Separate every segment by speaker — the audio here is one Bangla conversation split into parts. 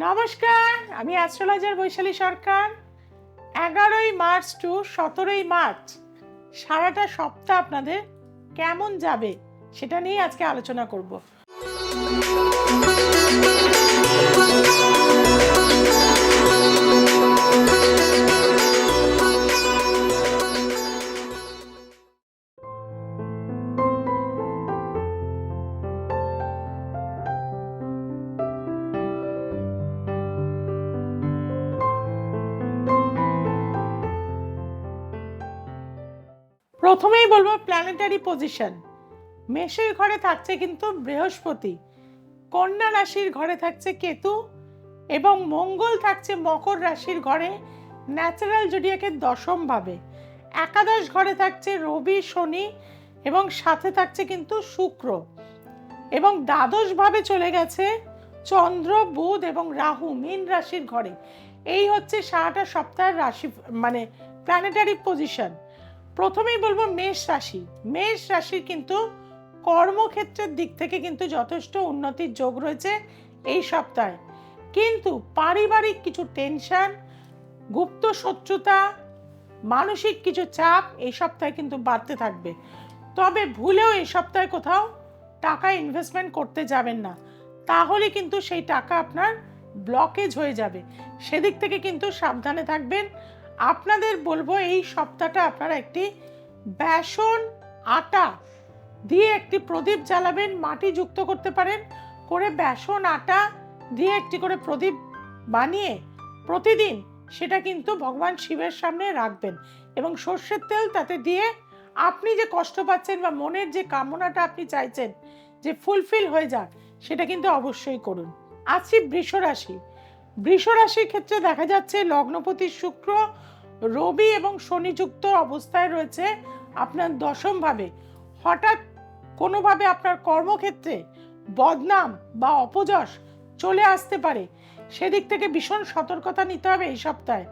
Speaker 1: নমস্কার, আমি অ্যাস্ট্রোলজার বৈশালী সরকার। 11ই মার্চ টু 17ই মার্চ সারাটা সপ্তাহ আপনাদের কেমন যাবে সেটা নিয়ে আজকে আলোচনা করব। প্রথমেই বলবো প্ল্যানেটারি পজিশন। মেষের ঘরে থাকছে কিন্তু বৃহস্পতি, কন্যা রাশির ঘরে থাকছে কেতু এবং মঙ্গল থাকছে মকর রাশির ঘরে ন্যাচারাল জোডিয়াকের দশম ভাবে। একাদশ ঘরে থাকছে রবি, শনি এবং সাথে থাকছে কিন্তু শুক্র, এবং দ্বাদশ ভাবে চলে গেছে চন্দ্র, বুধ এবং রাহু মীন রাশির ঘরে। এই হচ্ছে সারাটা সপ্তাহের রাশি মানে প্ল্যানেটারি পজিশন। প্রথমেই বলবো মেষ রাশি। মেষ রাশির কিন্তু কর্মক্ষেত্রের দিক থেকে কিন্তু যথেষ্ট উন্নতির যোগ রয়েছে এই সপ্তাহে, কিন্তু পারিবারিক কিছু টেনশন, গুপ্ত শত্রুতা, মানসিক কিছু চাপ এই সপ্তাহে কিন্তু বাড়তে থাকবে। তবে ভুলেও এই সপ্তাহে কোথাও টাকা ইনভেস্টমেন্ট করতে যাবেন না, তাহলে কিন্তু সেই টাকা আপনার ব্লকেজ হয়ে যাবে। সেদিক থেকে কিন্তু সাবধানে থাকবেন। আপনাদের বলবো এই সপ্তাহটা আপনারা একটি বেসন আটা দিয়ে একটি প্রদীপ জ্বালাবেন, মাটি যুক্ত করতে পারেন করে বেসন আটা দিয়ে একটি করে প্রদীপ বানিয়ে প্রতিদিন সেটা কিন্তু ভগবান শিবের সামনে রাখবেন এবং সর্ষের তেল তাতে দিয়ে আপনি যে কষ্ট পাচ্ছেন বা মনের যে কামনাটা আপনি চাইছেন যে ফুলফিল হয়ে যাক, সেটা কিন্তু অবশ্যই করুন। আসছি বৃষ রাশি। বৃষ রাশির ক্ষেত্রে দেখা যাচ্ছে লগ্নপতি শুক্র, রবি এবং শনি যুক্ত অবস্থায় রয়েছে আপনার দশম ভাবে। হঠাৎ কোনোভাবে আপনার কর্মক্ষেত্রে বদনাম বা অপযশ চলে আসতে পারে, সেদিক থেকে ভীষণ সতর্কতা নিতে হবে এই সপ্তাহে।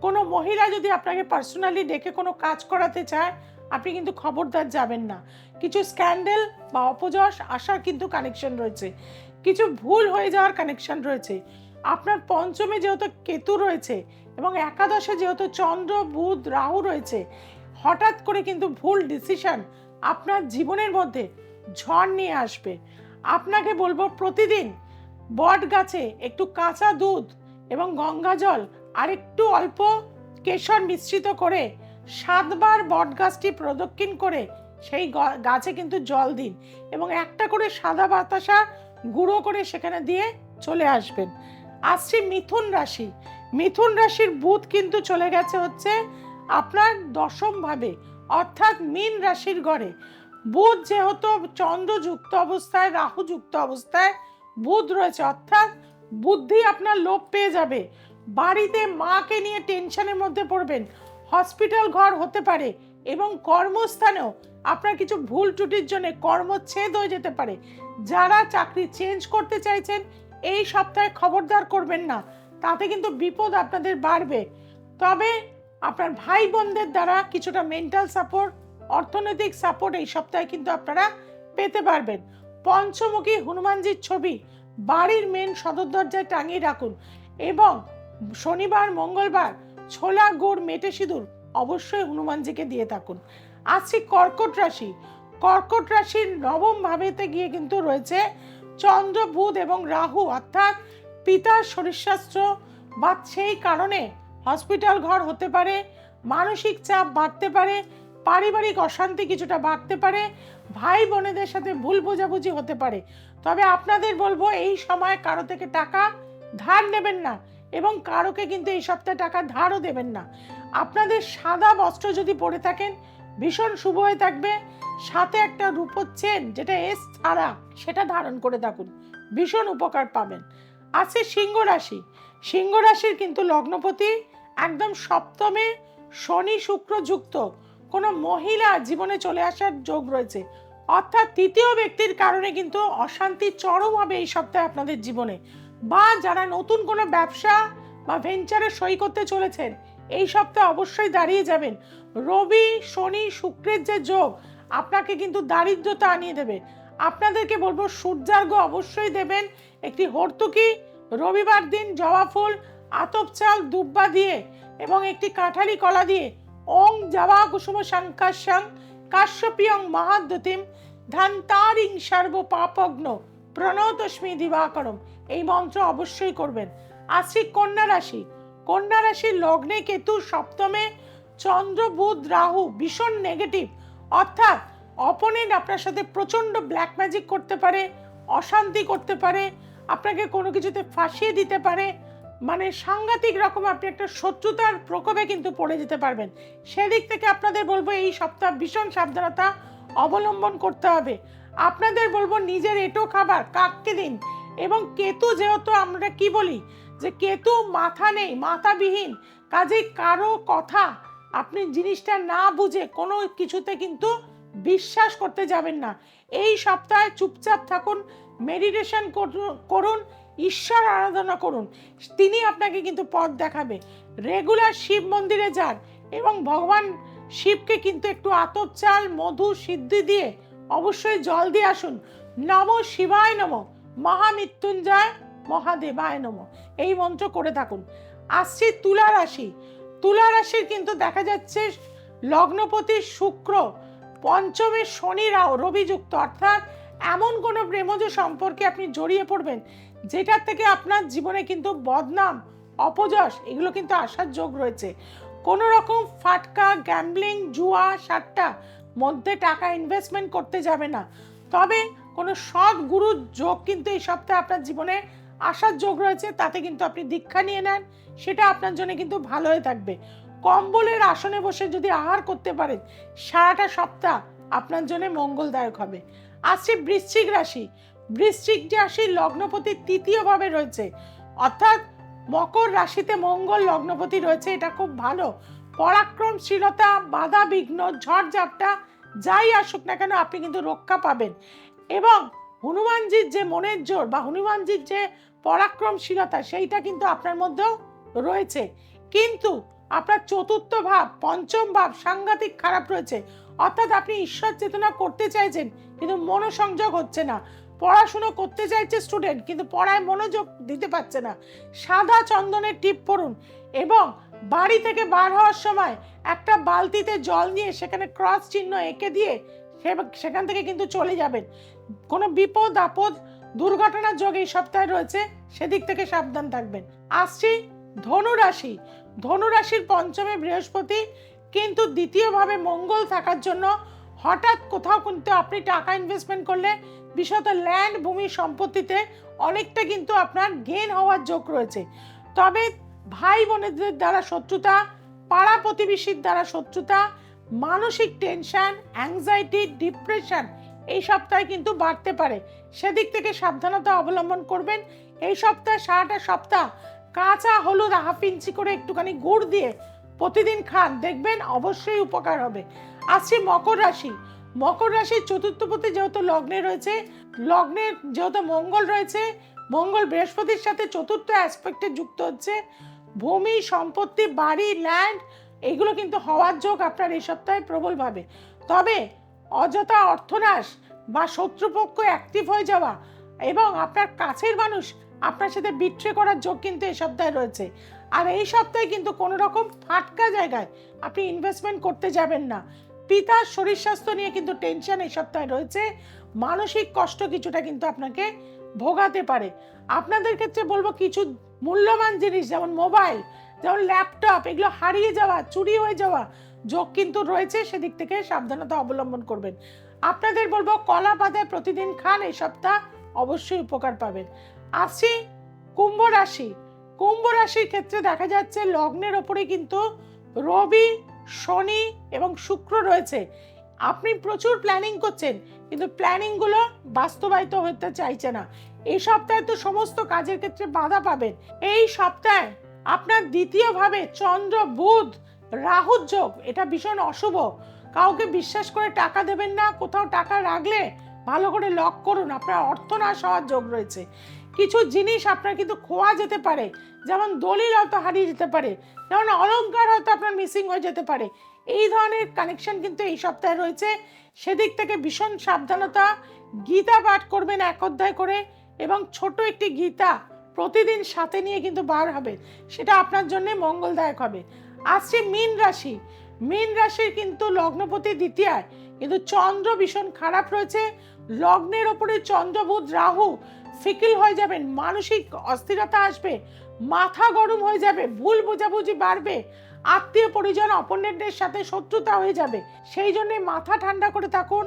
Speaker 1: কোনো মহিলা যদি আপনাকে পার্সোনালি ডেকে কোনো কাজ করাতে চায়, আপনি কিন্তু খবরদার যাবেন না। কিছু স্ক্যান্ডেল বা অপযশ আসার কিন্তু কানেকশন রয়েছে, কিছু ভুল হয়ে যাওয়ার কানেকশন রয়েছে। আপনার পঞ্চমে যেহেতু কেতু রয়েছে এবং একাদশে যেহেতু চন্দ্র, বুধ, রাহু রয়েছে, হঠাৎ করে কিন্তু ভুল ডিসিশন আপনার জীবনের মধ্যে ঝড় নিয়ে আসবে। আপনাকে বলবো প্রতিদিন বট গাছে একটু কাঁচা দুধ এবং গঙ্গা জল আর একটু অল্প কেশর মিশ্রিত করে 7 বার বট গাছটি প্রদক্ষিণ করে সেই গাছে কিন্তু জল দিন এবং একটা করে সাদা বাতাসা গুঁড়ো করে সেখানে দিয়ে চলে আসবেন। আসছি মিথুন রাশি। মিথুন রাশির বুধ কিন্তু চলে গেছে হচ্ছে আপনার দশম ভাবে, অর্থাৎ মীন রাশির ঘরে। বুধ যেহেতু চন্দ্র যুক্ত অবস্থায়, রাহু যুক্ত অবস্থায় বুধ রয়েছে, অর্থাৎ বুদ্ধি আপনার লোপ পেয়ে যাবে। বাড়িতে মাকে নিয়ে টেনশনের মধ্যে পড়বেন, হসপিটাল ঘর হতে পারে এবং কর্মস্থানেও আপনার কিছু ভুল ত্রুটির জন্য কর্মচ্ছেদ হয়ে যেতে পারে। যারা চাকরি চেঞ্জ করতে চাইছেন এই সপ্তাহে খবরদার করবেন না, তাতে কিন্তু বিপদ আপনাদের বাড়বে। তবে আপনার ভাই বোনদের দ্বারা কিছুটা মেন্টাল সাপোর্ট, অর্থনৈতিক সাপোর্ট এই সপ্তাহে কিন্তু আপনারা পেতে পারবেন। পঞ্চমুখী হনুমানজির ছবি বাড়ির মেন সদর দরজায় টাঙিয়ে রাখুন এবং শনিবার, মঙ্গলবার ছোলা, গুড়, মেটে সিঁদুর অবশ্যই হনুমানজিকে দিয়ে থাকুন। আসছি কর্কট রাশি। কর্কট রাশির নবম ভাবেতে গিয়ে কিন্তু রয়েছে চন্দ্র, বুধ এবং রাহু, অর্থাৎ পিতার শরীর স্বাস্থ্য বা সেই কারণে হসপিটাল ঘর হতে পারে, মানসিক চাপ বাড়তে পারে, পারিবারিক অশান্তি কিছুটা বাড়তে পারে, ভাই বোনেদের সাথে ভুল বোঝাবুঝি হতে পারে। তবে আপনাদের বলবো এই সময় কারো থেকে টাকা ধার নেবেন না এবং কারোকে কিন্তু এই সপ্তাহে টাকা ধারও দেবেন না। আপনাদের সাদা বস্ত্র যদি পরে থাকেন ভীষণ শুভ হয়ে থাকবে। সাথে একটা রূপোর চেন যেটা এস ছাড়া সেটা ধারণ করে থাকুন, ভীষণ উপকার পাবেন। আছে সিংহ রাশি। সিংহ রাশির কিন্তু লগ্নপতি একদম সপ্তমে শনি শুক্র যুক্ত, কোনো মহিলা জীবনে চলে আসার যোগ রয়েছে, অর্থাৎ তৃতীয় ব্যক্তির কারণে কিন্তু অশান্তি চরম হবে এই সপ্তাহে আপনাদের জীবনে। বা যারা নতুন কোনো ব্যবসা বা ভেঞ্চারে সই করতে চলেছেন এই সপ্তাহে অবশ্যই দাঁড়িয়ে যাবেন। রবি, শনি, শুক্রের যে যোগ আপনাকে কিন্তু দারিদ্রতা আনিয়ে দেবে। আপনাদেরকে বলবো সূর্যার্ঘ্য অবশ্যই দেবেন, একটি হর্তুকি রবিবার দিন জবা ফুল, আতপ চাল, দুব্বা দিয়ে এবং একটি কাঁঠালি কলা দিয়ে ওং জবা কুসুম শঙ্কাশং কাশ্যপিয়ং মহাদ্যতিম ধান্তারিং সর্ব পাপগ্ন প্রণতস্মি দিবাকরম, এই মন্ত্র অবশ্যই করবেন। আসি কন্যা রাশি। কন্যা রাশির লগ্নে কেতু, সপ্তমে চন্দ্র, বুধ, রাহু ভীষণ নেগেটিভ, অর্থাৎ অপোনেন্ট আপনার সাথে প্রচণ্ড ব্ল্যাক ম্যাজিক করতে পারে, অশান্তি করতে পারে, আপনাকে কোনো কিছুতে ফাঁসিয়ে দিতে পারে, মানে সাংঘাতিক রকম আপনি একটা শত্রুতার প্রকোপে কিন্তু পড়ে যেতে পারবেন। সেদিক থেকে আপনাদের বলবো এই সপ্তাহ ভীষণ সাবধানতা অবলম্বন করতে হবে। আপনাদের বলবো নিজের এঁটো খাবার কাককে দিন। এবং কেতু, যেহেতু আমরা কি বলি যে কেতু মাথা নেই, মাথাবিহীন, কাজেই কারো কথা আপনি জিনিসটা না বুঝে কোনো কিছুতে কিন্তু বিশ্বাস করতে যাবেন না। এই সপ্তাহে চুপচাপ থাকুন, মেডিটেশন করুন, ঈশ্বর আরাধনা করুন, তিনি আপনাকে কিন্তু পথ দেখাবে। রেগুলার শিব মন্দিরে যান এবং ভগবান শিবকে কিন্তু একটু আতপ চাল, মধু, সিদ্ধি দিয়ে অবশ্যই জল দিয়ে আসুন। নমঃ শিবায় নমঃ, মহামৃত্যুঞ্জয় মহাদেবায় নমঃ, এই মন্ত্র করে থাকুন। আসছি তুলা রাশি। তুলা রাশির কিন্তু দেখা যাচ্ছে লগ্নপতি শুক্র, পঞ্চমে শনি রবিযুক্ত, অর্থাৎ এমন কোনো প্রেমজ সম্পর্কে আপনি জড়িয়ে পড়বেন যেটার থেকে আপনার জীবনে কিন্তু বদনাম, অপযশ এগুলো কিন্তু আসার যোগ রয়েছে। কোনো রকম ফাটকা, গ্যাম্বলিং, জুয়া, সাট্টা মধ্যে টাকা ইনভেস্টমেন্ট করতে যাবে না। তবে কোনো সৎ গুরুর যোগ কিন্তু এই সপ্তাহে আপনার জীবনে আসার যোগ রয়েছে, তাতে কিন্তু আপনি দীক্ষা নিয়ে নেন, সেটা আপনার জন্য কিন্তু ভালো হয়ে থাকবে। কম্বলের আসনে বসে যদি আহার করতে পারেন সারাটা সপ্তাহ আপনার জন্য মঙ্গলদায়ক হবে। আসছে বৃশ্চিক রাশি। বৃশ্চিক রাশির লগ্নপতি তৃতীয়ভাবে রয়েছে, অর্থাৎ মকর রাশিতে মঙ্গল লগ্নপতি রয়েছে, এটা খুব ভালো। পরাক্রমশীলতা, বাধা বিঘ্ন, ঝড়ঝাপটা যাই আসুক না কেন আপনি কিন্তু রক্ষা পাবেন। এবং হনুমানজির যে মনের জোর বা হনুমানজির যে পরাক্রমশীলতা সেইটা কিন্তু আপনার মধ্যেও রয়েছে। কিন্তু আপনার চতুর্থ ভাব, পঞ্চম ভাব সাংঘাতিক খারাপ রয়েছে, অর্থাৎ আপনি ঈশ্বর চেতনা করতে চাইছেন কিন্তু মনোসংযোগ হচ্ছে না। পড়াশুনো করতে চাইছে স্টুডেন্ট কিন্তু পড়ায় মনোযোগ দিতে পারছে না। সাদা চন্দনের টিপ পরুন এবং বাড়ি থেকে বার হওয়ার সময় একটা বালতিতে জল নিয়ে সেখানে ক্রস চিহ্ন এঁকে দিয়ে সেখান থেকে কিন্তু চলে যাবেন। কোনো বিপদ আপদ, দুর্ঘটনার যোগ এই সপ্তাহে রয়েছে, সেদিক থেকে সাবধান থাকবেন। আসছি ধনুরাশি। ধনুরাশির পঞ্চমে বৃহস্পতি, কিন্তু দ্বিতীয়ভাবে মঙ্গল থাকার জন্য হঠাৎ কোথাও কিন্তু আপনি টাকা ইনভেস্টমেন্ট করলে, বিশেষত ল্যান্ড, ভূমি, সম্পত্তিতে অনেকটা কিন্তু আপনার গেইন হওয়ার যোগ রয়েছে। তবে ভাই বোনেদের দ্বারা শত্রুতা, পাড়া প্রতিবেশীর দ্বারা শত্রুতা, মানসিক টেনশন, অ্যাংজাইটি, ডিপ্রেশন এই সপ্তাহে কিন্তু বাড়তে পারে, সেদিক থেকে সাবধানতা অবলম্বন করবেন। এই সপ্তাহে সারাটা সপ্তাহ কাঁচা হলুদ হাফ ইঞ্চি করে একটুখানি গুড় দিয়ে প্রতিদিন খান, দেখবেন অবশ্যই উপকার হবে। আসছি মকর রাশি। মকর রাশির চতুর্থপতি যেহেতু লগ্নে রয়েছে, লগ্নে যেহেতু মঙ্গল রয়েছে, মঙ্গল বৃহস্পতির সাথে চতুর্থ অ্যাসপেক্টে যুক্ত হচ্ছে, ভূমি, সম্পত্তি, বাড়ি, ল্যান্ড এগুলো কিন্তু হওয়ার যোগ আপনার এই সপ্তাহে প্রবলভাবে। তবে অযথা অর্থনাশ বা শত্রুপক্ষ অ্যাক্টিভ হয়ে যাওয়া এবং আপনার কাছের মানুষ আপনার সাথে বিট্রে করার যোগ কিন্তু এই সপ্তাহে রয়েছে। আর এই সপ্তাহে কিন্তু কোনো রকম ফাটকা জায়গায় আপনি ইনভেস্টমেন্ট করতে যাবেন না। পিতার শরীর স্বাস্থ্য নিয়ে কিন্তু টেনশন এই সপ্তাহে রয়েছে, মানসিক কষ্ট কিছুটা কিন্তু আপনাকে ভোগাতে পারে। আপনাদের ক্ষেত্রে বলবো কিছু মূল্যবান জিনিস যেমন মোবাইল, যেমন ল্যাপটপ এগুলো হারিয়ে যাওয়া, চুরি হয়ে যাওয়া যোগ কিন্তু রয়েছে, সেদিক থেকে সাবধানতা অবলম্বন করবেন। আপনাদের বলবো কলা পাতায় প্রতিদিন খান, এই সপ্তাহ অবশ্যই উপকার পাবেন। আসি কুম্ভ রাশি। কুম্ভ রাশির ক্ষেত্রে দেখা যাচ্ছে লগ্নের ওপরে কিন্তু রবি, শনি এবং শুক্র রয়েছে। আপনি প্রচুর প্ল্যানিং করছেন কিন্তু প্ল্যানিংগুলো বাস্তবায়িত হতে চাইছে না। এই সপ্তাহে তো সমস্ত কাজের ক্ষেত্রে বাধা পাবেন। এই সপ্তাহে আপনার দ্বিতীয়ভাবে চন্দ্র, বুধ, রাহুর যোগ, এটা ভীষণ অশুভ। কাউকে বিশ্বাস করে টাকা দেবেন না, কোথাও টাকা রাখলে ভালো করে লক করুন, আপনার অর্থনাশ হওয়ার যোগ রয়েছে। কিছু জিনিস আপনার কিন্তু খোয়া যেতে পারে, যেমন দলিল হয়তো হারিয়ে যেতে পারে, যেমন অলংকার হয়তো আপনার মিসিং হয়ে যেতে পারে। এই ধরনের কানেকশন কিন্তু এই সপ্তাহে রয়েছে, সেদিক থেকে ভীষণ সাবধানতা। গীতা পাঠ করবেন এক অধ্যায় করে এবং ছোট একটি গীতা প্রতিদিন সাথে নিয়ে কিন্তু বার হবে, সেটা আপনার জন্য মঙ্গলদায়ক হবে। আসছে মীন রাশি। মীন রাশির কিন্তু লগ্নপতি দ্বিতীয়ায়, কিন্তু চন্দ্র ভীষণ খারাপ রয়েছে। লগ্নের ওপরে চন্দ্র বুধ রাহু, ফিকিল হয়ে যাবেন, মানসিক অস্থিরতা আসবে, মাথা গরম হয়ে যাবে, ভুল বোঝাবুঝি বাড়বে, আত্মীয় পরিজন অপোনেন্টের সাথে শত্রুতা হয়ে যাবে। সেই জন্য মাথা ঠান্ডা করে থাকুন,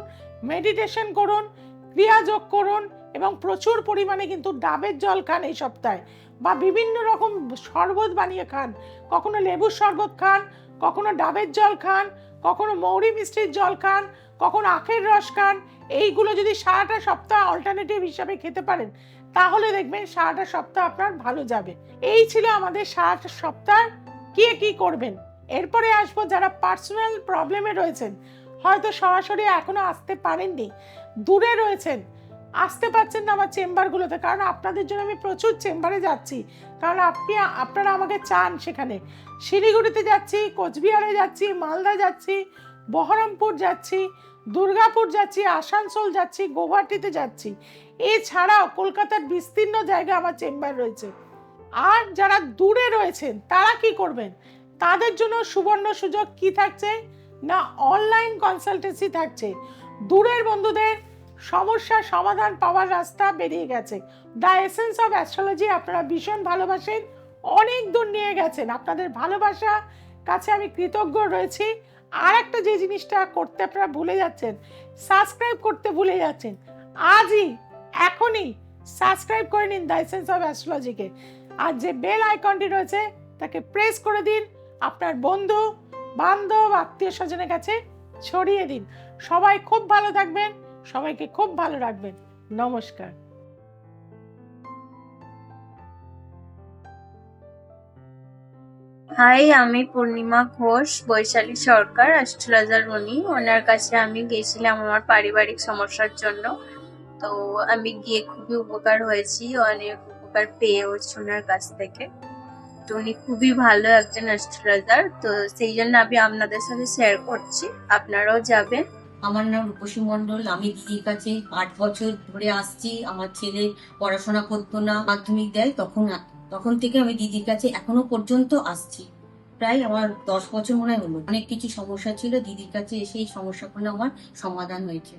Speaker 1: মেডিটেশন করুন, ক্রিয়াযোগ করুন এবং প্রচুর পরিমাণে কিন্তু ডাবের জল খান এই সপ্তাহে, বা বিভিন্ন রকম শরবত বানিয়ে খান। কখনো লেবুর শরবত খান, কখনো ডাবের জল খান, কখনো মৌরি মিষ্টির জল খান, কখনো আখের রস খান। এইগুলো যদি সারাটা সপ্তাহ অল্টারনেটিভ হিসাবে খেতে পারেন, তাহলে দেখবেন সারাটা সপ্তাহ আপনার ভালো যাবে। এই ছিল আমাদের সারাটা সপ্তাহ কি কি করবেন। এরপরে আসবো যারা পার্সোনাল প্রবলেমে রয়েছেন, হয়তো সরাসরি এখনো আসতে পারেননি, দূরে রয়েছেন, আসতে পারছেন না আমার চেম্বারগুলোতে, কারণ আপনাদের জন্য আমি প্রচুর চেম্বারে যাচ্ছি, কারণ আপনারা আমাকে চান। সেখানে শিলিগুড়িতে যাচ্ছি, কোচবিহারে যাচ্ছি, মালদা যাচ্ছি, বহরমপুর যাচ্ছি, দুর্গাপুর যাচ্ছি, আসানসোল যাচ্ছি, গুয়াহাটিতে যাচ্ছি। এছাড়াও কলকাতার বিস্তীর্ণ জায়গায় আমার চেম্বার রয়েছে। আর যারা দূরে রয়েছেন তারা কি করবেন? তাদের জন্য সুবর্ণ সুযোগ কি থাকছে না, অনলাইন কনসালটেন্সি থাকছে। দূরের বন্ধুদের সমস্যার সমাধান পাওয়ার রাস্তা বেরিয়ে গেছে। দ্য এসেন্স অফ অ্যাস্ট্রোলজি আপনারা ভীষণ ভালোবাসেন, অনেক দূর নিয়ে গেছেন। আপনাদের ভালোবাসা কাছে আমি কৃতজ্ঞ রয়েছি। আর একটা যে জিনিসটা করতে আপনারা ভুলে যাচ্ছেন, সাবস্ক্রাইব করতে ভুলে যাচ্ছেন, আজই এখনই সাবস্ক্রাইব করে নিন দ্য এসেন্স অফ অ্যাস্ট্রোলজিকে। আর যে বেল আইকনটি রয়েছে তাকে প্রেস করে দিন, আপনার বন্ধু বান্ধব আত্মীয় স্বজনের কাছে ছড়িয়ে দিন। সবাই খুব ভালো থাকবেন, সবাইকে খুব ভালো রাখবেন। নমস্কার।
Speaker 2: হাই, আমি পূর্ণিমা ঘোষ, বৈশালী সরকার, অ্যাস্ট্রোলজার। ওনার কাছে আমি গেছিলাম আমার পারিবারিক সমস্যার জন্য। তো আমি গিয়ে খুবই উপকার হয়েছি, অনেক উপকার পেয়েছি ওনার কাছ থেকে। তো উনি খুবই ভালো একজন অ্যাস্ট্রোলজার, তো সেই জন্য আমি আপনাদের সাথে শেয়ার করছি, আপনারাও যাবেন।
Speaker 3: আমার নাম রূপসী মণ্ডল। আমি দিদির কাছে 8 বছর ধরে আসছি। আমার ছেলে পড়াশোনা করতো না, মাধ্যমিক দেয়, তখন থেকে আমি দিদির কাছে এখনো পর্যন্ত আসছি। প্রায় আমার 10 বছর মনে হলো। অনেক কিছু সমস্যা ছিল, দিদির কাছে এসে এই সমস্যাগুলো আমার সমাধান হয়েছে।